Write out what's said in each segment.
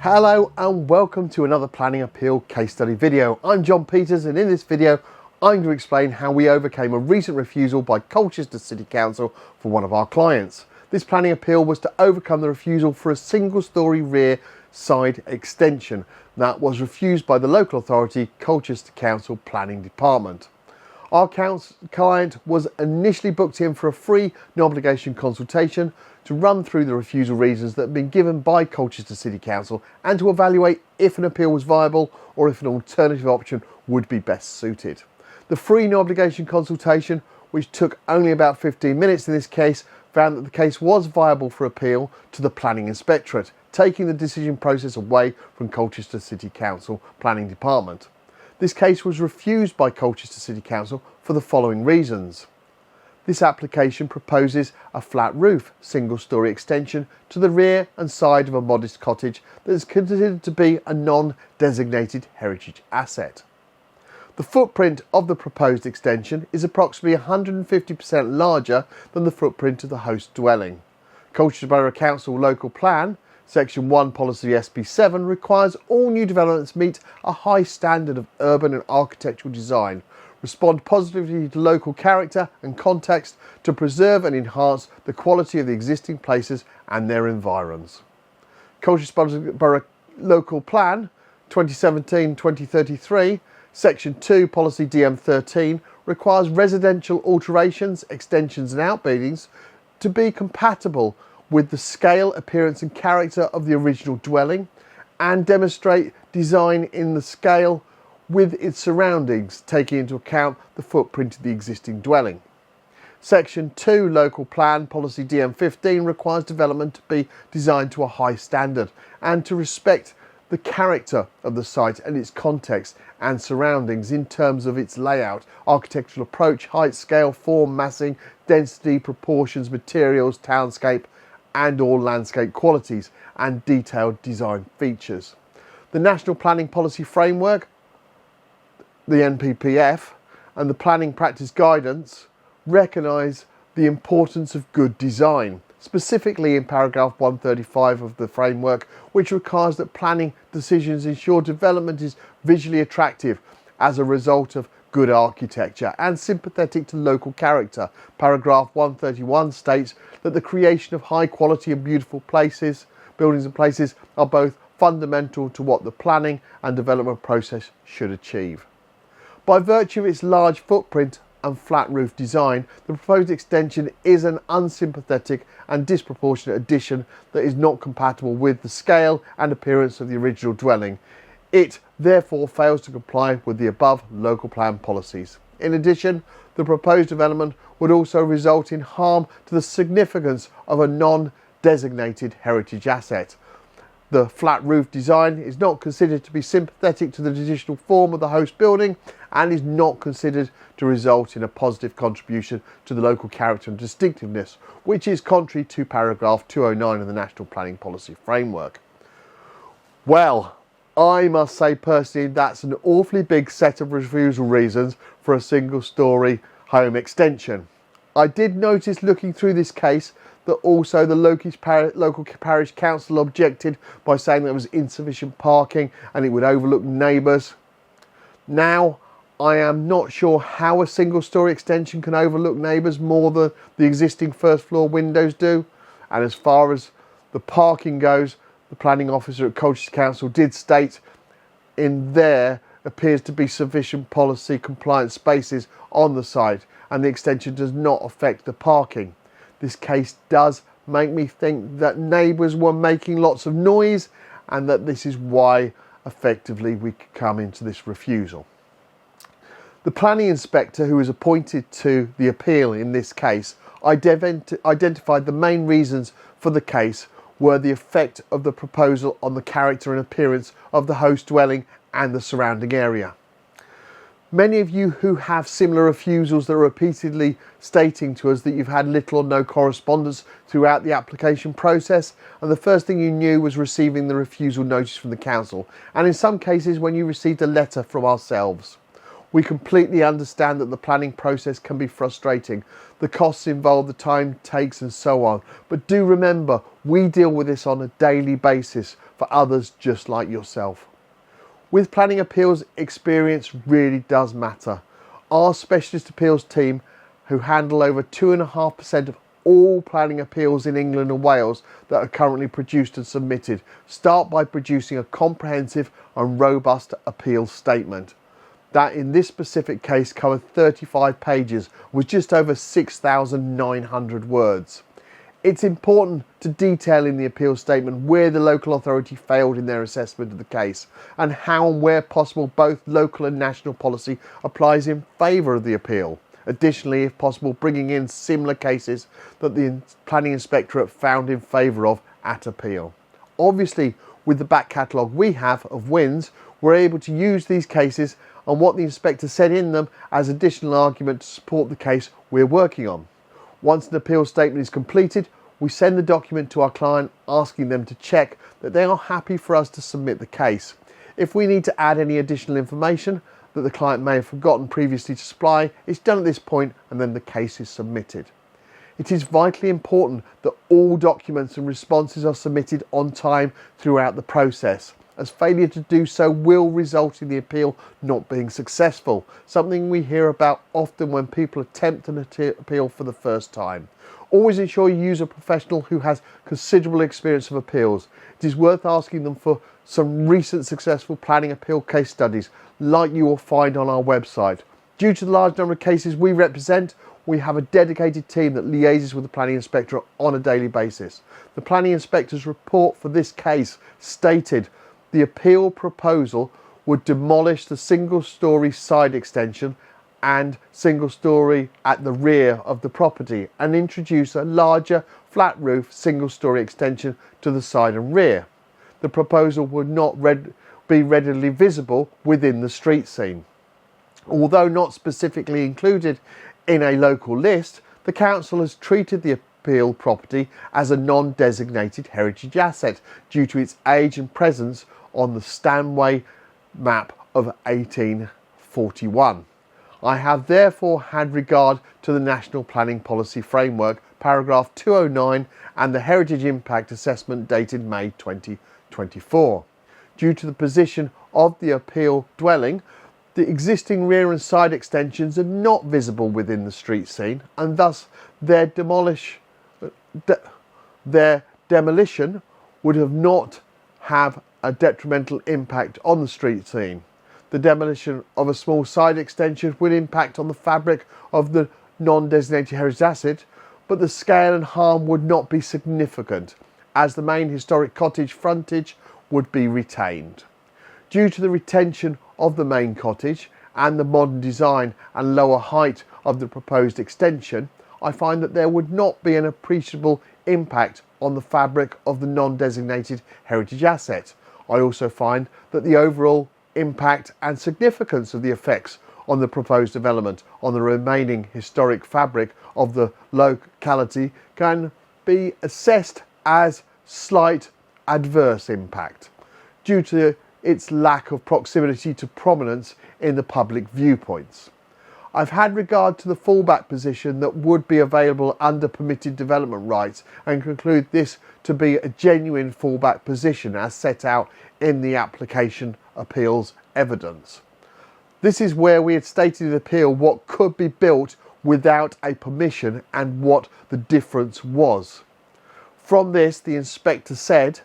Hello and welcome to another planning appeal case study video. I'm John Peters, and in this video I'm going to explain how we overcame a recent refusal by Colchester City Council for one of our clients. This planning appeal was to overcome the refusal for a single-storey rear side extension that was refused by the local authority, Colchester Council Planning Department. Our client was initially booked in for a free no obligation consultation to run through the refusal reasons that had been given by Colchester City Council and to evaluate if an appeal was viable or if an alternative option would be best suited. The free no obligation consultation, which took only about 15 minutes in this case, found that the case was viable for appeal to the Planning Inspectorate, taking the decision process away from Colchester City Council Planning Department. This case was refused by Colchester City Council for the following reasons. This application proposes a flat roof single-storey extension to the rear and side of a modest cottage that is considered to be a non-designated heritage asset. The footprint of the proposed extension is approximately 150% larger than the footprint of the host dwelling. Colchester Borough Council Local Plan Section 1 Policy SB7 requires all new developments meet a high standard of urban and architectural design, respond positively to local character and context to preserve and enhance the quality of the existing places and their environs. Colchester Borough Local Plan 2017-2033 Section 2 Policy DM13 requires residential alterations, extensions and outbuildings to be compatible with the scale, appearance and character of the original dwelling and demonstrate design in the scale with its surroundings, taking into account the footprint of the existing dwelling. Section 2 Local Plan Policy DM15 requires development to be designed to a high standard and to respect the character of the site and its context and surroundings in terms of its layout, architectural approach, height, scale, form, massing, density, proportions, materials, townscape and all landscape qualities and detailed design features. The National Planning Policy Framework, the NPPF, and the Planning Practice Guidance recognise the importance of good design, specifically in paragraph 135 of the framework, which requires that planning decisions ensure development is visually attractive as a result of good architecture and sympathetic to local character. Paragraph 131 states that the creation of high quality and beautiful places, buildings and places are both fundamental to what the planning and development process should achieve. By virtue of its large footprint and flat roof design, the proposed extension is an unsympathetic and disproportionate addition that is not compatible with the scale and appearance of the original dwelling. It therefore fails to comply with the above local plan policies. In addition, the proposed development would also result in harm to the significance of a non-designated heritage asset. The flat roof design is not considered to be sympathetic to the traditional form of the host building and is not considered to result in a positive contribution to the local character and distinctiveness, which is contrary to paragraph 209 of the National Planning Policy Framework. Well, I must say personally that's an awfully big set of refusal reasons for a single-storey home extension. I did notice looking through this case that also the local parish council objected by saying there was insufficient parking and it would overlook neighbours. Now, I am not sure how a single-storey extension can overlook neighbours more than the existing first floor windows do. And as far as the parking goes, the planning officer at Colchester Council did state in there appears to be sufficient policy compliant spaces on the site and the extension does not affect the parking. This case does make me think that neighbours were making lots of noise and that this is why effectively we could come into this refusal. The planning inspector who was appointed to the appeal in this case identified the main reasons for the case were the effect of the proposal on the character and appearance of the host dwelling and the surrounding area. Many of you who have similar refusals that are repeatedly stating to us that you've had little or no correspondence throughout the application process, and the first thing you knew was receiving the refusal notice from the council, and in some cases when you received a letter from ourselves. We completely understand that the planning process can be frustrating, the costs involved, the time it takes and so on, but do remember We deal with this on a daily basis for others just like yourself. With planning appeals, experience really does matter. Our specialist appeals team, who handle over 2.5% of all planning appeals in England and Wales that are currently produced and submitted, start by producing a comprehensive and robust appeal statement. That in this specific case covered 35 pages with just over 6,900 words. It's important to detail in the appeal statement where the local authority failed in their assessment of the case and how and where possible both local and national policy applies in favour of the appeal. Additionally, if possible, bringing in similar cases that the Planning Inspectorate found in favour of at appeal. Obviously, with the back catalogue we have of wins, we're able to use these cases and what the inspector said in them as additional argument to support the case we're working on. Once an appeal statement is completed, we send the document to our client asking them to check that they are happy for us to submit the case. If we need to add any additional information that the client may have forgotten previously to supply, it's done at this point and then the case is submitted. It is vitally important that all documents and responses are submitted on time throughout the process, as failure to do so will result in the appeal not being successful, something we hear about often when people attempt an appeal for the first time. Always ensure you use a professional who has considerable experience of appeals. It is worth asking them for some recent successful planning appeal case studies like you will find on our website. Due to the large number of cases we represent, we have a dedicated team that liaises with the Planning Inspectorate on a daily basis. The Planning Inspector's report for this case stated the appeal proposal would demolish the single-storey side extension and single-storey at the rear of the property and introduce a larger flat roof single-storey extension to the side and rear. The proposal would not be readily visible within the street scene. Although not specifically included in a local list, the council has treated the appeal property as a non-designated heritage asset due to its age and presence on the Stanway map of 1841. I have therefore had regard to the National Planning Policy Framework, paragraph 209, and the Heritage Impact Assessment dated May 2024. Due to the position of the appeal dwelling, the existing rear and side extensions are not visible within the street scene, and thus their demolition would have not have a detrimental impact on the street scene. The demolition of a small side extension would impact on the fabric of the non-designated heritage asset, but the scale and harm would not be significant, as the main historic cottage frontage would be retained. Due to the retention of the main cottage and the modern design and lower height of the proposed extension, I find that there would not be an appreciable impact on the fabric of the non-designated heritage asset. I also find that the overall impact and significance of the effects on the proposed development on the remaining historic fabric of the locality can be assessed as slight adverse impact due to its lack of proximity to prominence in the public viewpoints. I've had regard to the fallback position that would be available under permitted development rights and conclude this to be a genuine fallback position as set out in the application appeals evidence. This is where we had stated in the appeal what could be built without a permission and what the difference was. From this, the inspector said,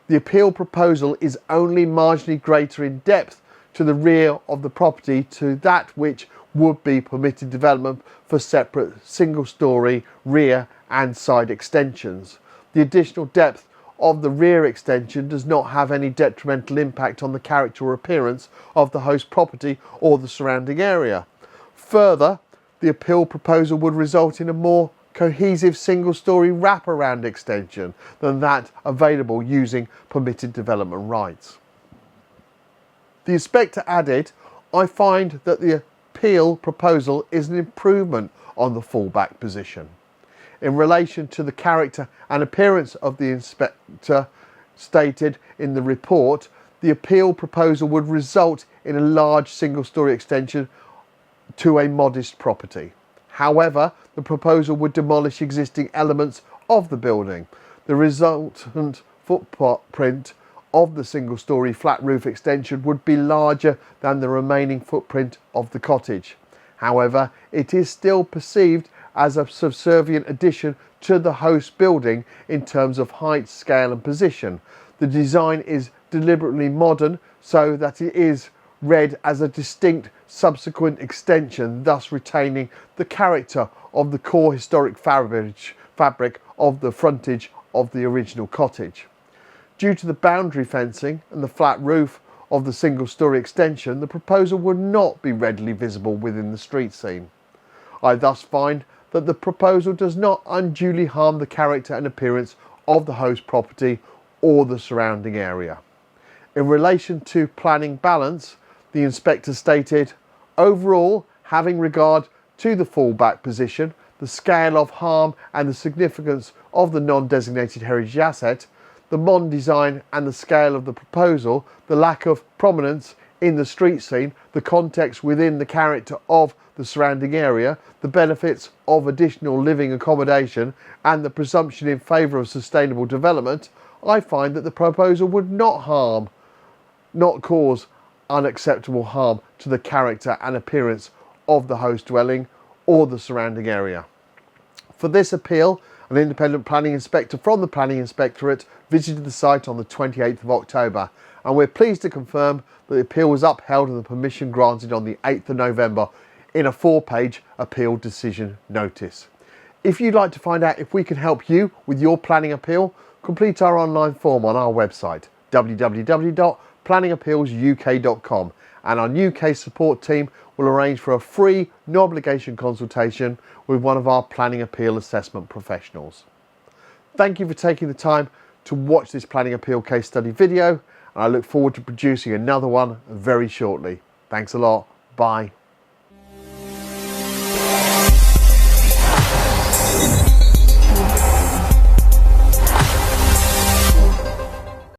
the appeal proposal is only marginally greater in depth to the rear of the property to that which would be permitted development for separate single-storey rear and side extensions. The additional depth of the rear extension does not have any detrimental impact on the character or appearance of the host property or the surrounding area. Further, the appeal proposal would result in a more cohesive single-storey wraparound extension than that available using permitted development rights. The inspector added, I find that the appeal proposal is an improvement on the fallback position. In relation to the character and appearance of the inspector stated in the report, the appeal proposal would result in a large single-storey extension to a modest property. However, the proposal would demolish existing elements of the building. The resultant footprint of the single-storey flat roof extension would be larger than the remaining footprint of the cottage. However, it is still perceived as a subservient addition to the host building in terms of height, scale and position. The design is deliberately modern so that it is read as a distinct subsequent extension, thus retaining the character of the core historic fabric of the frontage of the original cottage. Due to the boundary fencing and the flat roof of the single-storey extension, the proposal would not be readily visible within the street scene. I thus find that the proposal does not unduly harm the character and appearance of the host property or the surrounding area. In relation to planning balance, the inspector stated, overall, having regard to the fallback position, the scale of harm and the significance of the non-designated heritage asset, the modern design and the scale of the proposal, the lack of prominence in the street scene, the context within the character of the surrounding area, the benefits of additional living accommodation and the presumption in favour of sustainable development, I find that the proposal would not cause unacceptable harm to the character and appearance of the host dwelling or the surrounding area. For this appeal, an independent planning inspector from the Planning Inspectorate visited the site on the 28th of October, and we're pleased to confirm that the appeal was upheld and the permission granted on the 8th of November in a 4-page appeal decision notice. If you'd like to find out if we can help you with your planning appeal, complete our online form on our website www.planningappealsuk.com, and our UK support team will arrange for a free, no obligation consultation with one of our planning appeal assessment professionals. Thank you for taking the time to watch this planning appeal case study video, and I look forward to producing another one very shortly. Thanks a lot. Bye.